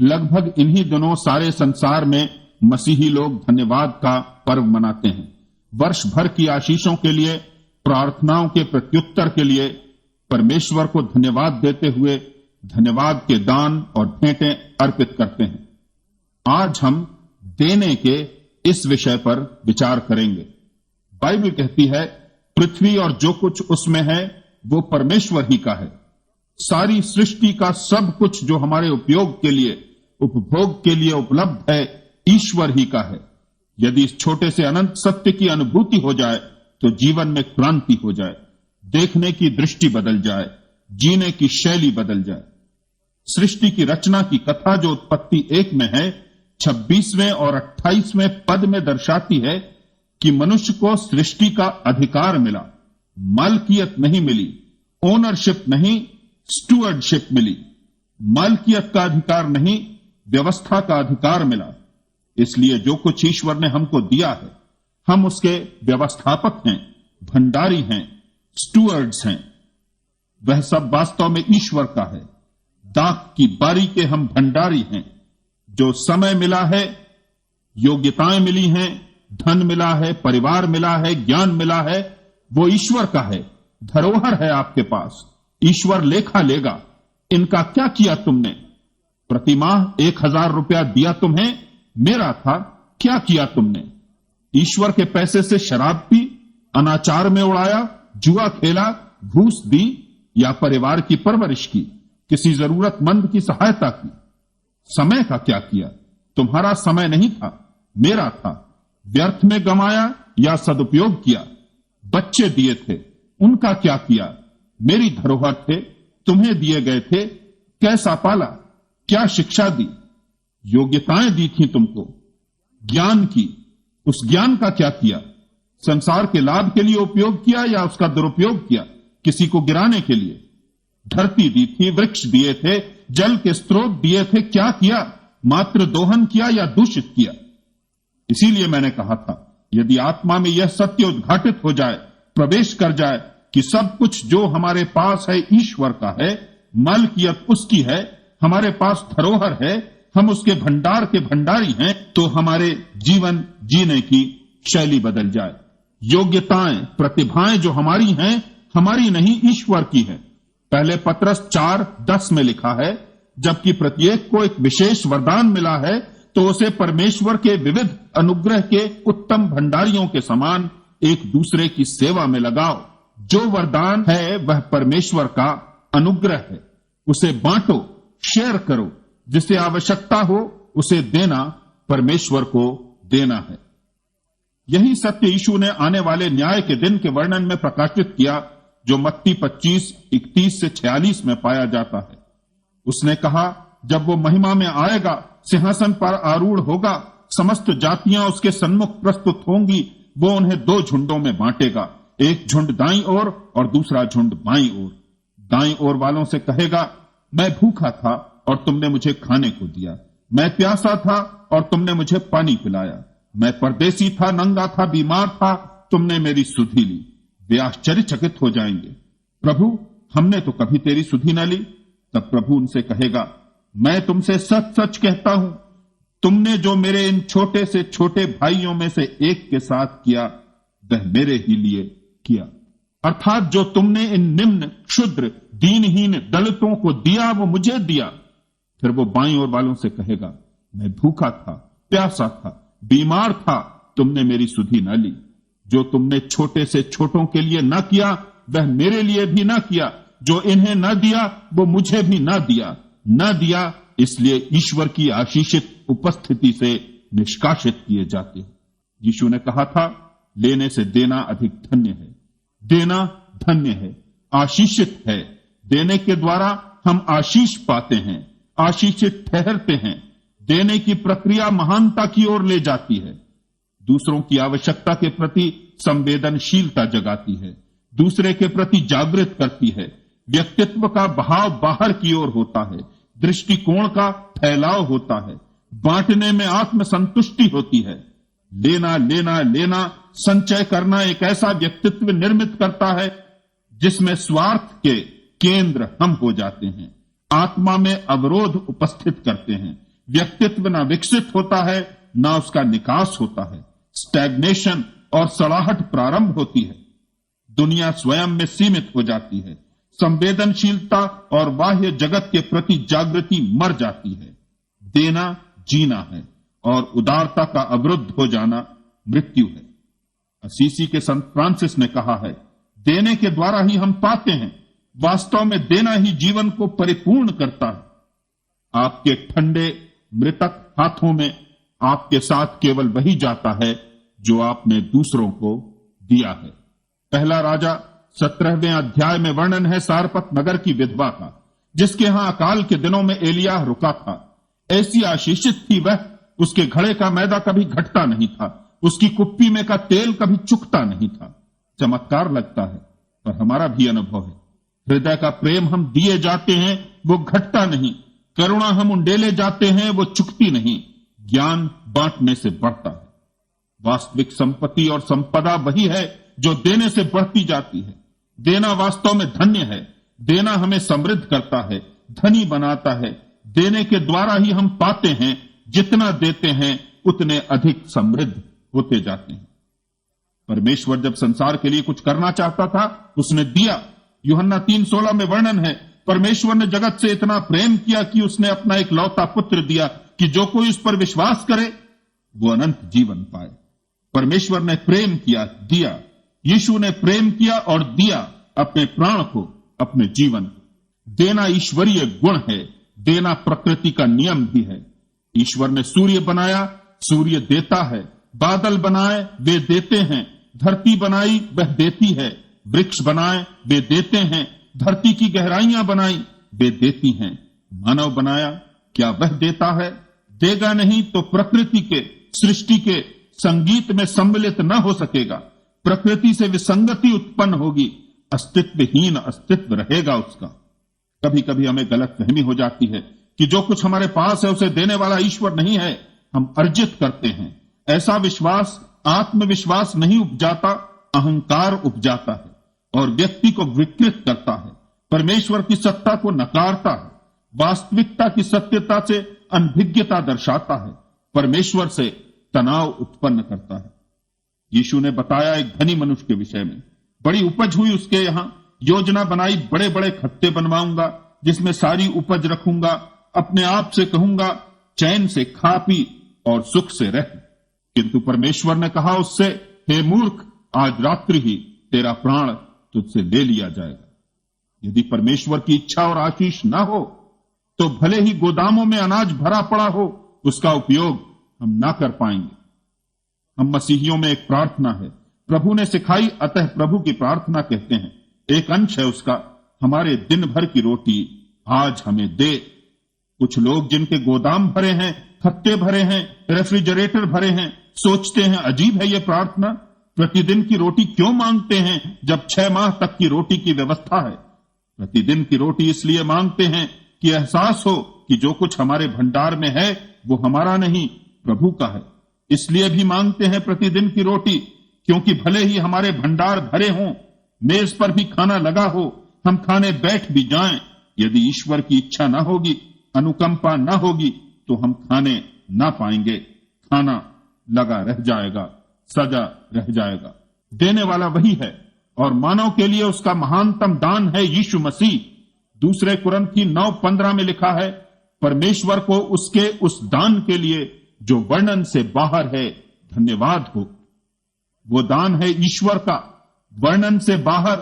लगभग इन्हीं दिनों सारे संसार में मसीही लोग धन्यवाद का पर्व मनाते हैं। वर्ष भर की आशीषों के लिए, प्रार्थनाओं के प्रत्युत्तर के लिए परमेश्वर को धन्यवाद देते हुए धन्यवाद के दान और भेंटें अर्पित करते हैं। आज हम देने के इस विषय पर विचार करेंगे। बाइबल कहती है, पृथ्वी और जो कुछ उसमें है वो परमेश्वर ही का है। सारी सृष्टि का सब कुछ जो हमारे उपयोग के लिए, उपभोग के लिए उपलब्ध है, ईश्वर ही का है। यदि इस छोटे से अनंत सत्य की अनुभूति हो जाए तो जीवन में क्रांति हो जाए, देखने की दृष्टि बदल जाए, जीने की शैली बदल जाए। सृष्टि की रचना की कथा जो उत्पत्ति 1 में है, 26वें और 28वें पद में दर्शाती है कि मनुष्य को सृष्टि का अधिकार मिला, मालकियत नहीं मिली, ओनरशिप नहीं, स्टुअर्डशिप मिली। मालकियत का अधिकार नहीं, व्यवस्था का अधिकार मिला। इसलिए जो कुछ ईश्वर ने हमको दिया है, हम उसके व्यवस्थापक हैं, भंडारी हैं, स्टुअर्ड्स हैं। वह सब वास्तव में ईश्वर का है। दाख की बारी के हम भंडारी हैं। जो समय मिला है, योग्यताएं मिली हैं, धन मिला है, परिवार मिला है, ज्ञान मिला है, वो ईश्वर का है। धरोहर है आपके पास, ईश्वर लेखा लेगा। इनका क्या किया तुमने? प्रतिमाह 1000 रुपया दिया तुम्हें, मेरा था, क्या किया तुमने? ईश्वर के पैसे से शराब पी, अनाचार में उड़ाया, जुआ खेला, घूस दी, या परिवार की परवरिश की, किसी जरूरतमंद की सहायता की? समय का क्या किया? तुम्हारा समय नहीं था, मेरा था। व्यर्थ में गंवाया या सदुपयोग किया? बच्चे दिए थे, उनका क्या किया? मेरी धरोहर थे, तुम्हें दिए गए थे, कैसा पाला? क्या शिक्षा दी? योग्यताएं दी थी तुमको, ज्ञान की, उस ज्ञान का क्या किया? संसार के लाभ के लिए उपयोग किया या उसका दुरुपयोग किया, किसी को गिराने के लिए? धरती दी थी, वृक्ष दिए थे, जल के स्रोत दिए थे, क्या किया? मात्र दोहन किया या दूषित किया? इसीलिए मैंने कहा था, यदि आत्मा में यह सत्य उद्घाटित हो जाए, प्रवेश कर जाए कि सब कुछ जो हमारे पास है ईश्वर का है, मालकियत उसकी है, हमारे पास धरोहर है, हम उसके भंडार के भंडारी हैं, तो हमारे जीवन जीने की शैली बदल जाए। योग्यताएं, प्रतिभाएं जो हमारी हैं, हमारी नहीं, ईश्वर की है। पहले पत्रस 4:10 में लिखा है, जबकि प्रत्येक को एक विशेष वरदान मिला है, तो उसे परमेश्वर के विविध अनुग्रह के उत्तम भंडारियों के समान एक दूसरे की सेवा में लगाओ। जो वरदान है वह परमेश्वर का अनुग्रह है, उसे बांटो, शेयर करो। जिसे आवश्यकता हो उसे देना परमेश्वर को देना है। यही सत्य यीशु ने आने वाले न्याय के दिन के वर्णन में प्रकाशित किया, जो मत्ती 25:31 से 46 में पाया जाता है। उसने कहा, जब वो महिमा में आएगा, सिंहासन पर आरूढ़ होगा, समस्त जातियां उसके सन्मुख प्रस्तुत होंगी। वो उन्हें 2 झुंडों में बांटेगा, एक झुंड दाईं ओर और दूसरा झुंड बाईं ओर। दाईं ओर वालों से कहेगा, मैं भूखा था और तुमने मुझे खाने को दिया, मैं प्यासा था और तुमने मुझे पानी पिलाया, मैं परदेसी था, नंगा था, बीमार था, तुमने मेरी सुधि ली। वे आश्चर्यचकित हो जाएंगे, प्रभु हमने तो कभी तेरी सुधि न ली। तब प्रभु उनसे कहेगा, मैं तुमसे सच सच कहता हूं, तुमने जो मेरे इन छोटे से छोटे भाइयों में से एक के साथ किया, वह मेरे ही लिए किया। अर्थात जो तुमने इन निम्न, क्षुद्र, दीनहीन दलितों को दिया, वो मुझे दिया। फिर वो बाईं ओर वालों से कहेगा, मैं भूखा था, प्यासा था, बीमार था, तुमने मेरी सुधि न ली। जो तुमने छोटे से छोटों के लिए न किया, वह मेरे लिए भी न किया। जो इन्हें न दिया, वो मुझे भी न दिया। न दिया इसलिए ईश्वर की आशीषित उपस्थिति से निष्कासित किए जाते हैं। यीशु ने कहा था, लेने से देना अधिक धन्य है। देना धन्य है, आशीषित है। देने के द्वारा हम आशीष पाते हैं, आशीषित ठहरते हैं। देने की प्रक्रिया महानता की ओर ले जाती है, दूसरों की आवश्यकता के प्रति संवेदनशीलता जगाती है, दूसरे के प्रति जागृत करती है। व्यक्तित्व का बहाव बाहर की ओर होता है, दृष्टिकोण का फैलाव होता है, बांटने में आत्मसंतुष्टि होती है। लेना लेना लेना, संचय करना एक ऐसा व्यक्तित्व निर्मित करता है जिसमें स्वार्थ के केंद्र हम हो जाते हैं, आत्मा में अवरोध उपस्थित करते हैं, व्यक्तित्व ना विकसित होता है, ना उसका निकास होता है। स्टैग्नेशन और सड़ाहट प्रारंभ होती है। दुनिया स्वयं में सीमित हो जाती है। संवेदनशीलता और बाह्य जगत के प्रति जागृति मर जाती है। देना जीना है और उदारता का अवरुद्ध हो जाना मृत्यु है। असीसी के संत फ्रांसिस ने कहा है, देने के द्वारा ही हम पाते हैं। वास्तव में देना ही जीवन को परिपूर्ण करता है। आपके ठंडे मृतक हाथों में आपके साथ केवल वही जाता है जो आपने दूसरों को दिया है। पहला राजा 17वें अध्याय में वर्णन है सारपत नगर की विधवा का, जिसके यहां अकाल के दिनों में एलियाह रुका था। ऐसी आशीषित थी वह, उसके घड़े का मैदा कभी घटता नहीं था, उसकी कुप्पी में का तेल कभी चुकता नहीं था। चमत्कार लगता है, पर हमारा भी अनुभव है। हृदय का प्रेम हम दिए जाते हैं, वो घटता नहीं। करुणा हम उंडेले जाते हैं, वो चुकती नहीं। ज्ञान बांटने से बढ़ता है। वास्तविक संपत्ति और संपदा वही है जो देने से बढ़ती जाती है। देना वास्तव में धन्य है। देना हमें समृद्ध करता है, धनी बनाता है। देने के द्वारा ही हम पाते हैं। जितना देते हैं उतने अधिक समृद्ध होते जाते हैं। परमेश्वर जब संसार के लिए कुछ करना चाहता था, उसने दिया। यूहन्ना 3:16 में वर्णन है, परमेश्वर ने जगत से इतना प्रेम किया कि उसने अपना एक लौता पुत्र दिया कि जो कोई उस पर विश्वास करे वो अनंत जीवन पाए। परमेश्वर ने प्रेम किया, दिया। यीशु ने प्रेम किया और दिया अपने प्राण को, अपने जीवन को। देना ईश्वरीय गुण है। देना प्रकृति का नियम भी है। ईश्वर ने सूर्य बनाया, सूर्य देता है। बादल बनाए, वे देते हैं। धरती बनाई, वह देती है। वृक्ष बनाए, वे देते हैं। धरती की गहराइयां बनाई, वे देती हैं। मानव बनाया, क्या वह देता है? देगा नहीं तो प्रकृति के, सृष्टि के संगीत में सम्मिलित न हो सकेगा। प्रकृति से विसंगति उत्पन्न होगी। अस्तित्वहीन अस्तित्व रहेगा उसका। कभी कभी हमें गलतफहमी हो जाती है कि जो कुछ हमारे पास है उसे देने वाला ईश्वर नहीं है, हम अर्जित करते हैं। ऐसा विश्वास आत्मविश्वास नहीं उपजाता, अहंकार उपजाता है और व्यक्ति को विकृत करता है। परमेश्वर की सत्ता को नकारता है। वास्तविकता की सत्यता से अनभिज्ञता दर्शाता है। परमेश्वर से तनाव उत्पन्न करता है। यीशु ने बताया एक धनी मनुष्य के विषय में, बड़ी उपज हुई उसके यहां, योजना बनाई, बड़े बड़े खत्ते बनवाऊंगा जिसमें सारी उपज रखूंगा। अपने आप से कहूंगा, चैन से खा पी और सुख से रह। किंतु परमेश्वर ने कहा उससे, हे मूर्ख, आज रात्रि ही तेरा प्राण तुझसे ले लिया जाएगा। यदि परमेश्वर की इच्छा और आशीष न हो तो भले ही गोदामों में अनाज भरा पड़ा हो, उसका उपयोग हम ना कर पाएंगे। हम मसीहियों में एक प्रार्थना है, प्रभु ने सिखाई, अतः प्रभु की प्रार्थना कहते हैं। एक अंश है उसका, हमारे दिन भर की रोटी आज हमें दे। कुछ लोग जिनके गोदाम भरे हैं, खत्ते भरे हैं, रेफ्रिजरेटर भरे हैं, सोचते हैं अजीब है ये प्रार्थना, प्रतिदिन की रोटी क्यों मांगते हैं जब 6 माह तक की रोटी की व्यवस्था है। प्रतिदिन की रोटी इसलिए मांगते हैं कि एहसास हो कि जो कुछ हमारे भंडार में है वो हमारा नहीं, प्रभु का है। इसलिए भी मांगते हैं प्रतिदिन की रोटी, क्योंकि भले ही हमारे भंडार भरे हों, मेज पर भी खाना लगा हो, हम खाने बैठ भी जाएं, यदि ईश्वर की इच्छा ना होगी, अनुकंपा ना होगी, तो हम खाने ना पाएंगे। खाना लगा रह जाएगा, सजा रह जाएगा। देने वाला वही है और मानव के लिए उसका महानतम दान है यीशु मसीह। दूसरे कुरिन्थी 9:15 में लिखा है, परमेश्वर को उसके उस दान के लिए जो वर्णन से बाहर है धन्यवाद हो। वो दान है ईश्वर का, वर्णन से बाहर,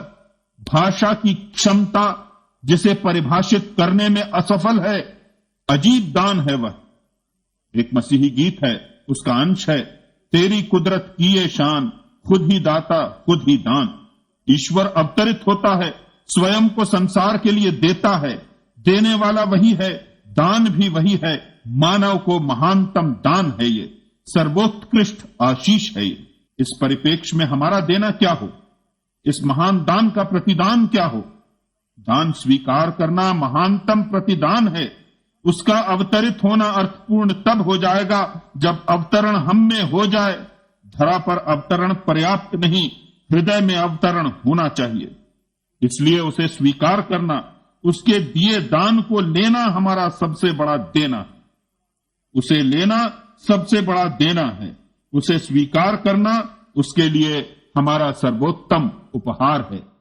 भाषा की क्षमता जिसे परिभाषित करने में असफल है। अजीब दान है वह। एक मसीही गीत है, उसका अंश है, तेरी कुदरत की ये शान, खुद ही दाता खुद ही दान। ईश्वर अवतरित होता है, स्वयं को संसार के लिए देता है। देने वाला वही है, दान भी वही है। मानव को महानतम दान है ये, सर्वोत्कृष्ट आशीष है ये। इस परिप्रेक्ष्य में हमारा देना क्या हो? इस महान दान का प्रतिदान क्या हो? दान स्वीकार करना महानतम प्रतिदान है। उसका अवतरित होना अर्थपूर्ण तब हो जाएगा जब अवतरण हम में हो जाए। धरा पर अवतरण पर्याप्त नहीं, हृदय में अवतरण होना चाहिए। इसलिए उसे स्वीकार करना, उसके दिए दान को लेना हमारा सबसे बड़ा देना। उसे लेना सबसे बड़ा देना है। उसे स्वीकार करना उसके लिए हमारा सर्वोत्तम उपहार है।